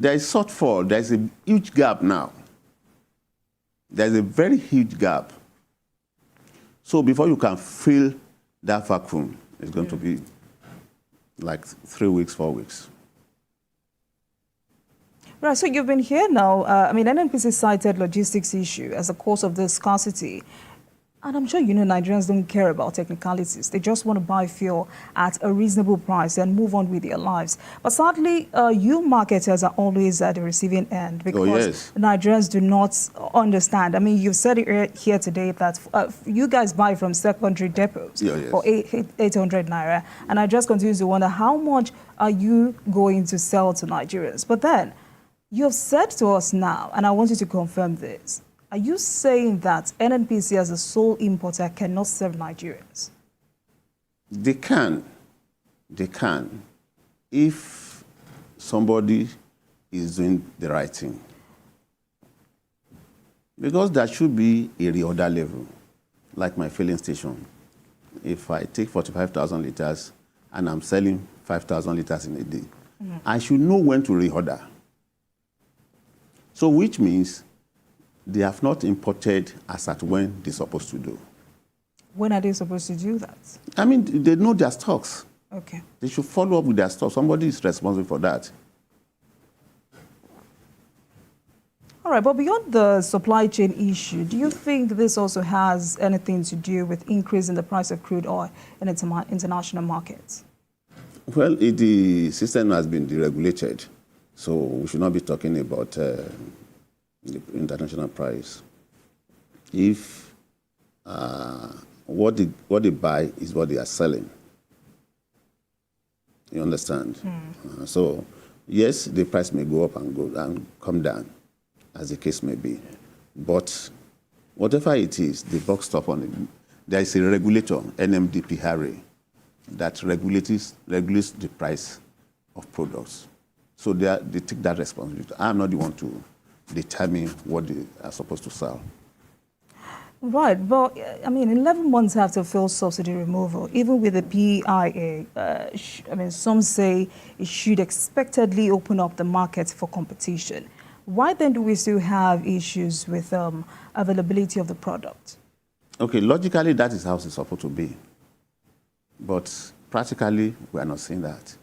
There is shortfall. There is a huge gap now. There is a very huge gap. So before you can fill that vacuum, it's going to be like 3 weeks, 4 weeks. Right, so you've been here now. NNPC cited logistics issue as a cause of this scarcity. And I'm sure you know Nigerians don't care about technicalities. They just want to buy fuel at a reasonable price and move on with their lives. But sadly, you marketers are always at the receiving end because Nigerians do not understand. I mean, you've said it here today that you guys buy from secondary depots for 800 naira. And I just continue to wonder, how much are you going to sell to Nigerians? But then, you've said to us now, and I want you to confirm this, are you saying that NNPC as a sole importer cannot serve Nigerians? They can. They can. If somebody is doing the right thing. Because there should be a reorder level, like my filling station. If I take 45,000 liters and I'm selling 5,000 liters in a day, I should know when to reorder. So which means they have not imported as at when they're supposed to do. When are they supposed to do that? I mean, they know their stocks. Okay. They should follow up with their stocks. Somebody is responsible for that. All right, but beyond the supply chain issue, do you think this also has anything to do with increase in the price of crude oil in international markets? Well, the system has been deregulated, so we should not be talking about the international price. If what they buy is what they are selling, you understand? So yes, the price may go up and come down, as the case may be. But whatever it is, the buck stop on it. There is a regulator, NMDPRA, that regulates the price of products. So they take that responsibility. I'm not the one to determine what they are supposed to sell. Right, but I mean, 11 months after fuel subsidy removal, even with the PIA, some say it should expectedly open up the market for competition. Why then do we still have issues with availability of the product? Okay, logically that is how it's supposed to be. But practically, we are not seeing that.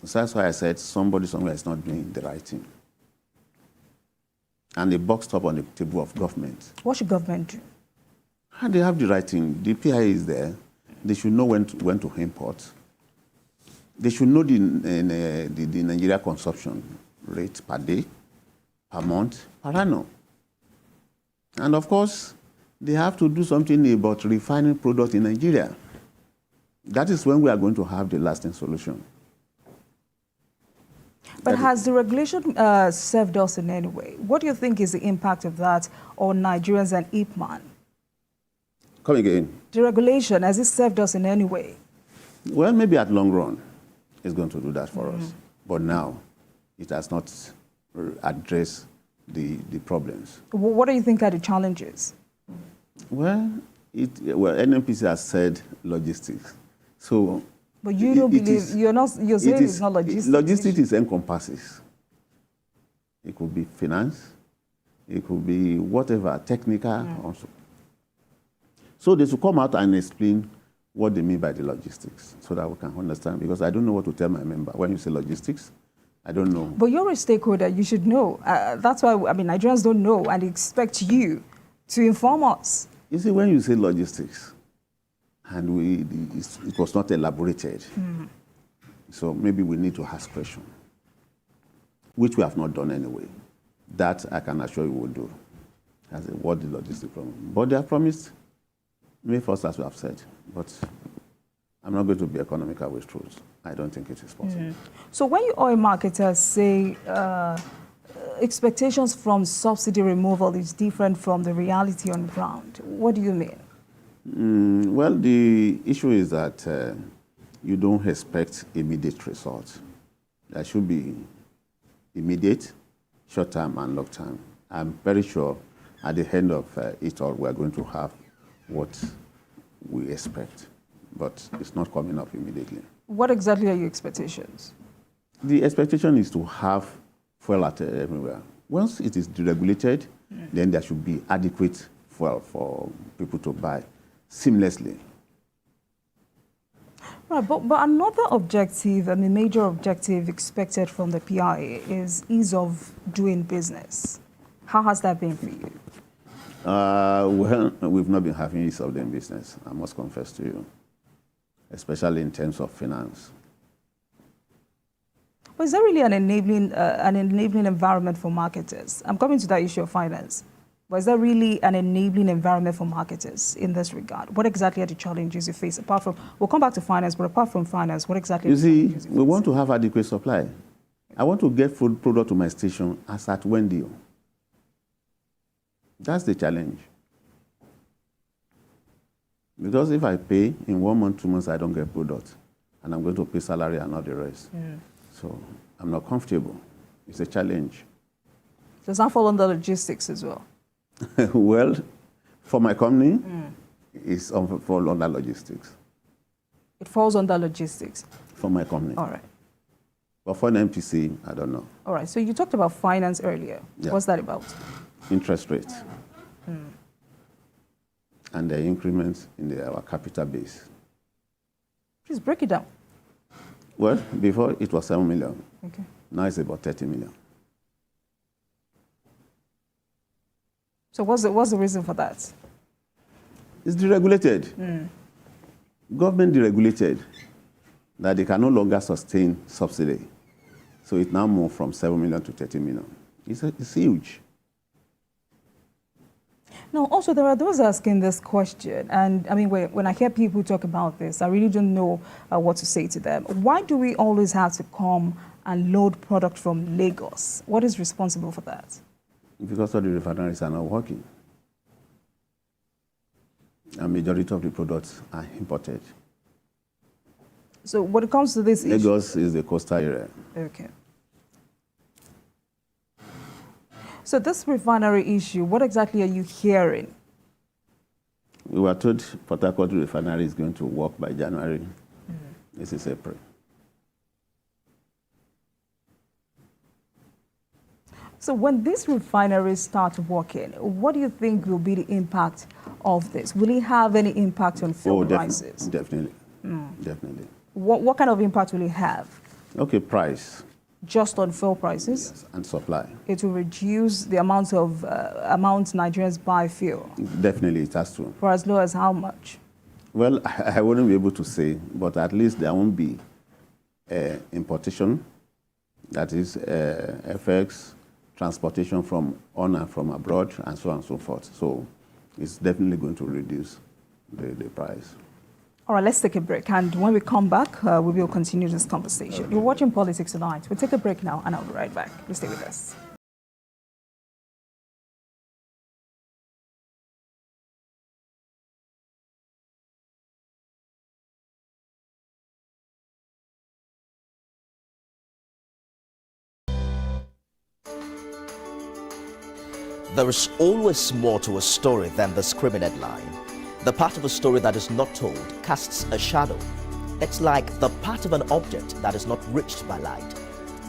So that's why I said somebody somewhere is not doing the right thing. And the buck stop on the table of government. What should government do? And they have the right thing. The PIA is there. They should know when to import. They should know the Nigeria consumption rate per day, per month, per annum. And of course, they have to do something about refining products in Nigeria. That is when we are going to have the lasting solution. But has the regulation served us in any way? What do you think is the impact of that on Nigerians and IPMAN? Come again. The regulation, has it served us in any way? Well, maybe at long run, it's going to do that for us. But now, it has not addressed the problems. What do you think are the challenges? Well, NNPC has said logistics. So, but you don't believe, you're saying it's not logistics. Logistics encompasses. It could be finance, it could be whatever, technical also. So they should come out and explain what they mean by the logistics so that we can understand, because I don't know what to tell my member. When you say logistics, I don't know. But you're a stakeholder, you should know. That's why, Nigerians don't know and expect you to inform us. You see, when you say logistics, and it was not elaborated. So maybe we need to ask questions, which we have not done anyway. That I can assure you will do, as what the logistics problem. But they have promised May 1st, as we have said. But I'm not going to be economical with truth. I don't think it is possible. So when you oil marketers say expectations from subsidy removal is different from the reality on the ground, what do you mean? Well, the issue is that you don't expect immediate results. There should be immediate, short-term, and long-term. I'm very sure at the end of it all, we're going to have what we expect, but it's not coming up immediately. What exactly are your expectations? The expectation is to have fuel at everywhere. Once it is deregulated, then there should be adequate fuel for people to buy seamlessly. Right, but another objective, and a major objective expected from the PIA is ease of doing business. How has that been for you? Well, we've not been having ease of doing business, I must confess to you, especially in terms of finance. But is there really an enabling environment for marketers? I'm coming to that issue of finance. But is there really an enabling environment for marketers in this regard? What exactly are the challenges you face? Apart from, we'll come back to finance, but apart from finance, what exactly are the challenges you face? We want to have adequate supply. I want to get food product to my station as at Wendy. That's the challenge. Because if I pay in 1 month, 2 months, I don't get product, and I'm going to pay salary and not the rest. So I'm not comfortable. It's a challenge. Does that fall under logistics as well? Well, for my company, it's fall under logistics. It falls under logistics? For my company. All right. But for an MPC, I don't know. All right. So you talked about finance earlier. Yeah. What's that about? Interest rates. And the increments in our capital base. Please break it down. Well, before it was 7 million. Okay. Now it's about 30 million. So what's the reason for that? It's deregulated. Government deregulated that they can no longer sustain subsidy. So it now moved from 7 million to 30 million. It's huge. Now, also, there are those asking this question, and I mean, when I hear people talk about this, I really don't know what to say to them. Why do we always have to come and load product from Lagos? What is responsible for that? Because all the refineries are not working. A majority of the products are imported. So when it comes to this Lagos is the coastal area. Okay. So this refinery issue, what exactly are you hearing? We were told Port Harcourt refinery is going to work by January. This is April. So when these refineries start working, what do you think will be the impact of this? Will it have any impact on fuel prices? Definitely. Definitely. What kind of impact will it have? Okay, price. Just on fuel prices? Yes, and supply. It will reduce the amount Nigerians buy fuel? Definitely, it has to. For as low as how much? Well, I wouldn't be able to say, but at least there won't be importation, that is FX, transportation from on and from abroad, and so on and so forth. So it's definitely going to reduce the price. All right, let's take a break. And when we come back, we will continue this conversation. Okay. You're watching Politics Tonight. We'll take a break now, and I'll be right back. Please stay with us. There is always more to a story than the screaming headline. The part of a story that is not told casts a shadow. It's like the part of an object that is not reached by light.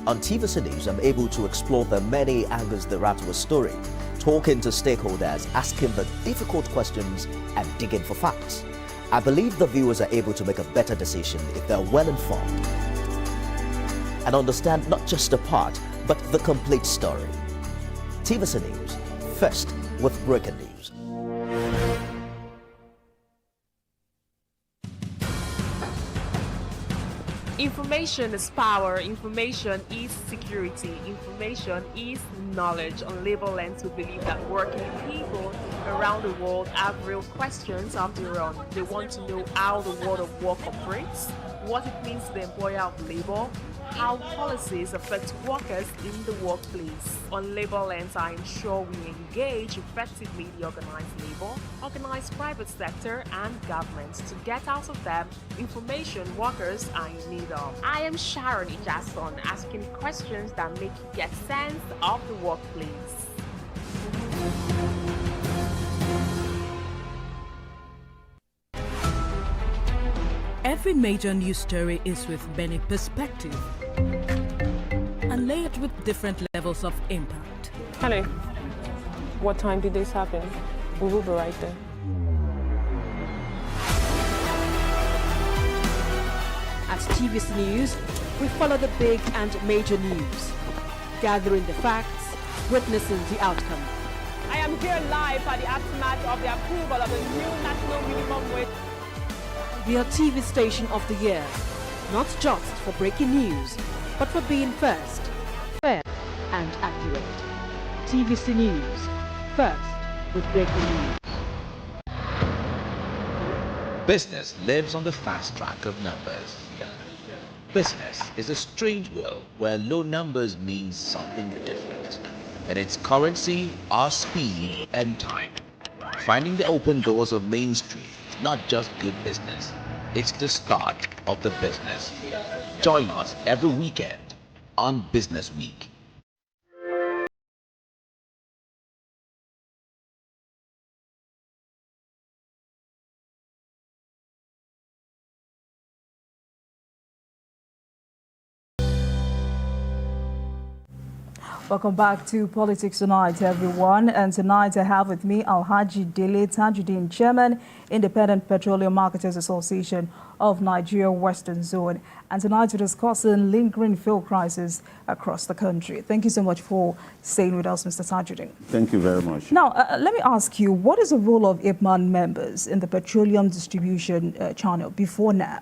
On TVC News, I'm able to explore the many angles there are to a story, talking to stakeholders, asking the difficult questions, and digging for facts. I believe the viewers are able to make a better decision if they're well informed and understand not just a part, but the complete story. TVC News, first with breaking news. Information is power, information is security, information is knowledge. On Labor Lens, we believe that working people around the world have real questions of their own. They want to know how the world of work operates, what it means to the employer of labor, how policies affect workers in the workplace. On Labor Lens, I ensure we engage effectively the organized labor, organized private sector, and government to get out of them information workers are in need of. I am Sharon Ijason, asking questions that make you get sense of the workplace. Every major news story is with many perspectives. layered with different levels of impact. Hello. What time did this happen? We will be right there. At TVC News, we follow the big and major news, gathering the facts, witnessing the outcome. I am here live at the aftermath of the approval of the new national minimum wage. We are TV Station of the Year, not just for breaking news, but for being first, fair and accurate. TVC News, first with breaking news. Business lives on the fast track of numbers. Business is a strange world where low numbers means something different. And its currency are speed and time. Finding the open doors of Main Street is not just good business, it's the start of the business. Join us every weekend on Business Week. Welcome back to Politics Tonight, everyone. And tonight I have with me Alhaji Dele Tajuddin, Chairman, Independent Petroleum Marketers Association of Nigeria Western Zone. And tonight we're discussing lingering fuel crisis across the country. Thank you so much for staying with us, Mr. Tajuddin. Thank you very much. Now, let me ask you, what is the role of IPMAN members in the petroleum distribution channel before now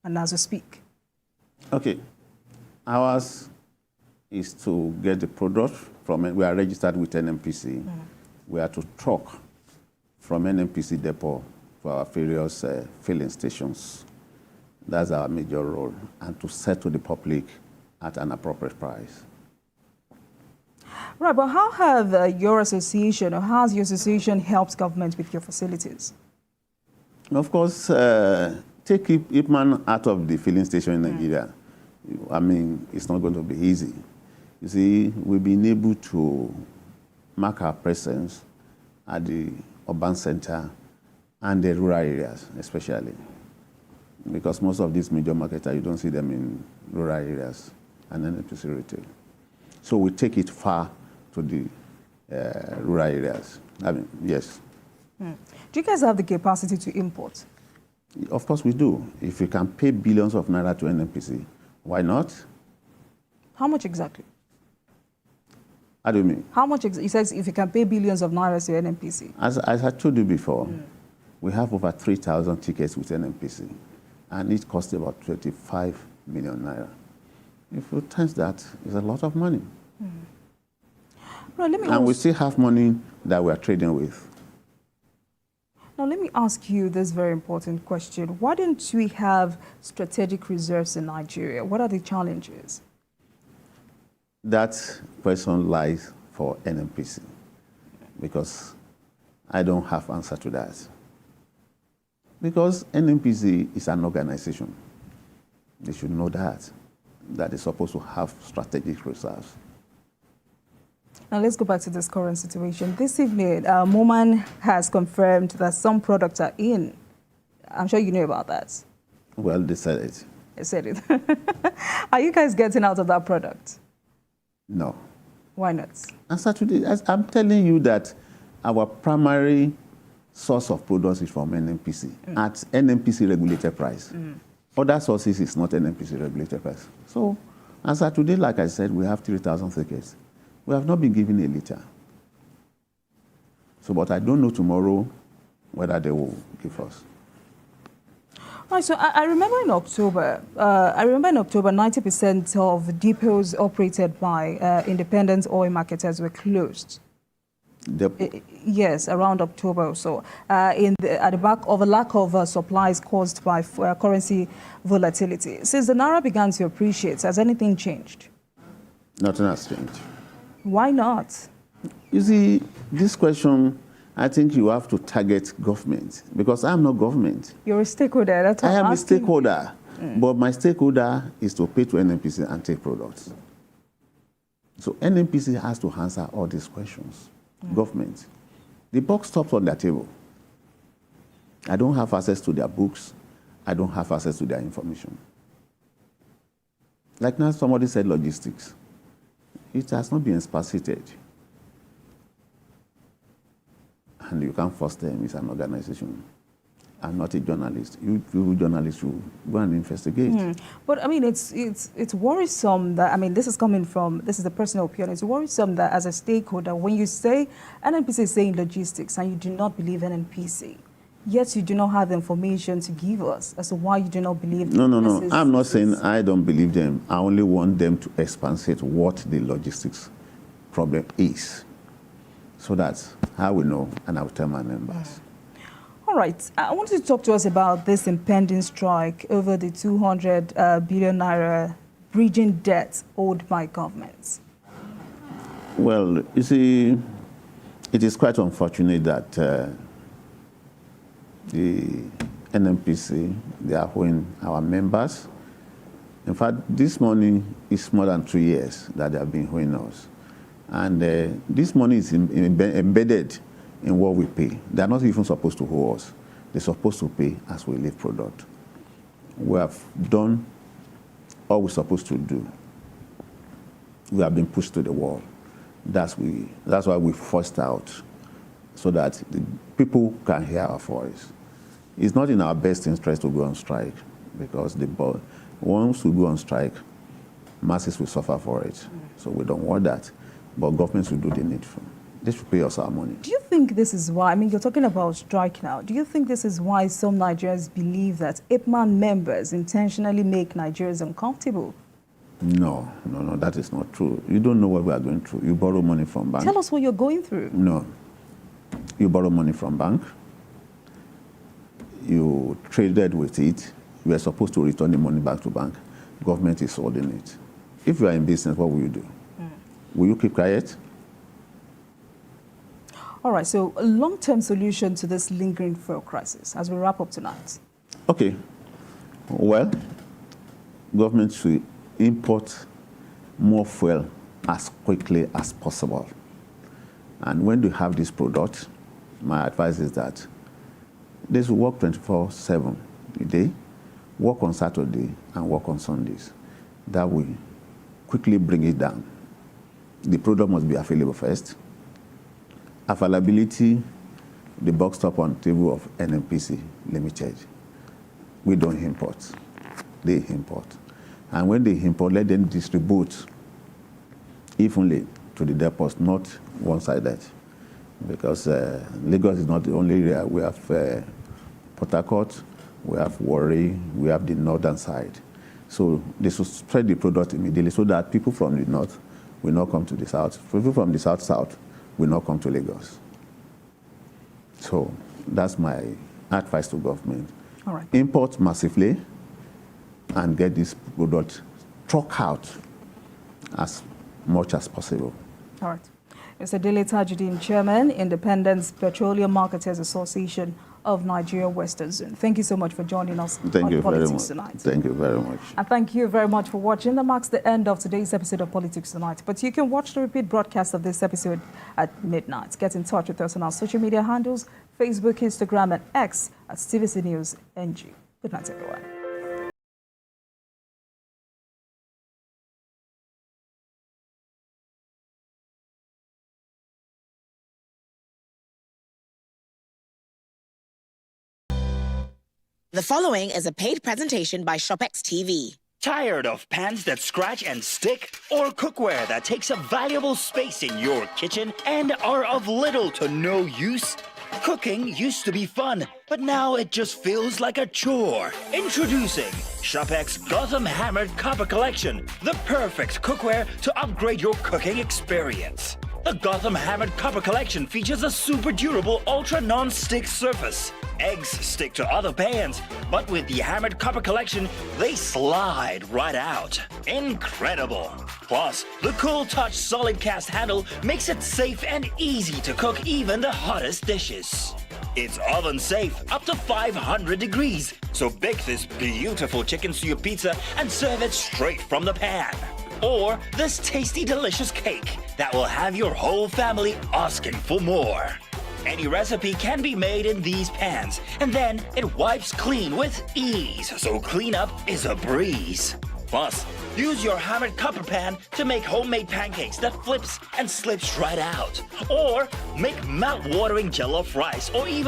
and as we speak? Okay. Ours is to get the product from, we are registered with NNPC. We are to truck from NNPC depot for our various filling stations. That's our major role, and to sell to the public at an appropriate price. Right, but how have your association, or how has your association helped government with your facilities? Of course, take IPMAN out of the filling station in Nigeria. I mean, it's not going to be easy. You see, we've been able to mark our presence at the urban center and the rural areas, especially. Because most of these major marketers, you don't see them in rural areas and NNPC retail. So we take it far to the rural areas. I mean, yes. Do you guys have the capacity to import? Of course we do. If we can pay billions of naira to NNPC, why not? How much exactly? How do you mean? How much? He says if you can pay billions of naira to NNPC. As I told you before, we have over 3,000 tickets with NNPC, and it costs about 25 million naira. If you times that, it's a lot of money. Now, let me And we still have money that we are trading with. Now, let me ask you this very important question. Why don't we have strategic reserves in Nigeria? What are the challenges? That question lies for NNPC, because I don't have answer to that. Because NNPC is an organization. They should know that they're supposed to have strategic reserves. Now, let's go back to this current situation. This evening, Moman has confirmed that some products are in. I'm sure you know about that. Well, they said it. They said it. Are you guys getting out of that product? No. Why not? Answer to this, I'm telling you that our primary source of products is from NNPC at NNPC regulated price. Other sources is not NNPC regulated price. So, as of today, like I said, we have 3,000 tickets. We have not been given a liter. So, but I don't know tomorrow whether they will give us. Right, so I remember in October, 90% of depots operated by independent oil marketers were closed. Yes, around October or so, at the back of a lack of supplies caused by currency volatility. Since the naira began to appreciate, has anything changed? Nothing has changed. Why not? You see, this question, I think you have to target government, because I'm not government. You're a stakeholder. That's what I am I'm a asking. stakeholder, but my stakeholder is to pay to NNPC and take products. So NNPC has to answer all these questions. Government. The buck stops on their table. I don't have access to their books. I don't have access to their information. Like now somebody said logistics. It has not been explicit. And you can't force them. It's an organization. I'm not a journalist. You journalists, you go and investigate. But I mean, it's worrisome that, I mean, this is a personal opinion. It's worrisome that as a stakeholder, when you say NNPC is saying logistics and you do not believe NNPC, yet you do not have information to give us as to why you do not believe. No. I'm not saying I don't believe them. I only want them to explicit what the logistics problem is, so that I will know and I will tell my members. All right. I want you to talk to us about this impending strike over the 200 billion naira bridging debt owed by governments. Well, you see, it is quite unfortunate that the NNPC, they are owing our members. In fact, this money is more than 2 years that they have been owing us. And this money is embedded in what we pay. They are not even supposed to owe us. They're supposed to pay as we leave product. We have done all we're supposed to do. We have been pushed to the wall. That's why we forced out, so that the people can hear our voice. It's not in our best interest to go on strike, because once we go on strike, masses will suffer for it. So we don't want that. But governments will do the needful. They should pay us our money. Do you think this is why, I mean, you're talking about strike now. Do you think this is why some Nigerians believe that IPMAN members intentionally make Nigerians uncomfortable? No, that is not true. You don't know what we are going through. You borrow money from bank. Tell us what you're going through. No. You borrow money from bank. You traded with it. You are supposed to return the money back to bank. Government is holding it. If you are in business, what will you do? Will you keep quiet? All right, so a long-term solution to this lingering fuel crisis as we wrap up tonight. Okay. Well, government should import more fuel as quickly as possible. And when they have this product, my advice is that they should work 24/7 a day, work on Saturday and work on Sundays. That will quickly bring it down. The product must be available first. Availability, the box top on table of NNPC Limited. We don't import. They import. And when they import, let them distribute evenly to the depots, not one-sided. Because Lagos is not the only area. We have Port Harcourt, we have Warri, we have the northern side. So they should spread the product immediately so that people from the north will not come to the south. People from the south will not come to Lagos. So that's my advice to government. All right. Import massively and get this product truck out as much as possible. All right. Mr. Dele Tajuddin, Chairman, Independent Petroleum Marketers Association of Nigeria Western Zone. Thank you so much for joining us on Politics Tonight. Thank you very much. And thank you very much for watching. That marks the end of today's episode of Politics Tonight. But you can watch the repeat broadcast of this episode at midnight. Get in touch with us on our social media handles, Facebook, Instagram, and X at TVC News NG. Good night, everyone. The following is a paid presentation by ShopX TV. Tired of pans that scratch and stick? Or cookware that takes up valuable space in your kitchen and are of little to no use? Cooking used to be fun, but now it just feels like a chore. Introducing ShopX Gotham Hammered Copper Collection, the perfect cookware to upgrade your cooking experience. The Gotham Hammered Copper Collection features a super durable ultra non-stick surface. Eggs stick to other pans, but with the Hammered Copper Collection, they slide right out. Incredible! Plus, the Cool Touch solid cast handle makes it safe and easy to cook even the hottest dishes. It's oven safe up to 500 degrees, so bake this beautiful chicken suya pizza and serve it straight from the pan. Or this tasty, delicious cake that will have your whole family asking for more. Any recipe can be made in these pans, and then it wipes clean with ease, so cleanup is a breeze. Plus, Use your hammered copper pan to make homemade pancakes that flips and slips right out. Or make mouth-watering jollof rice or even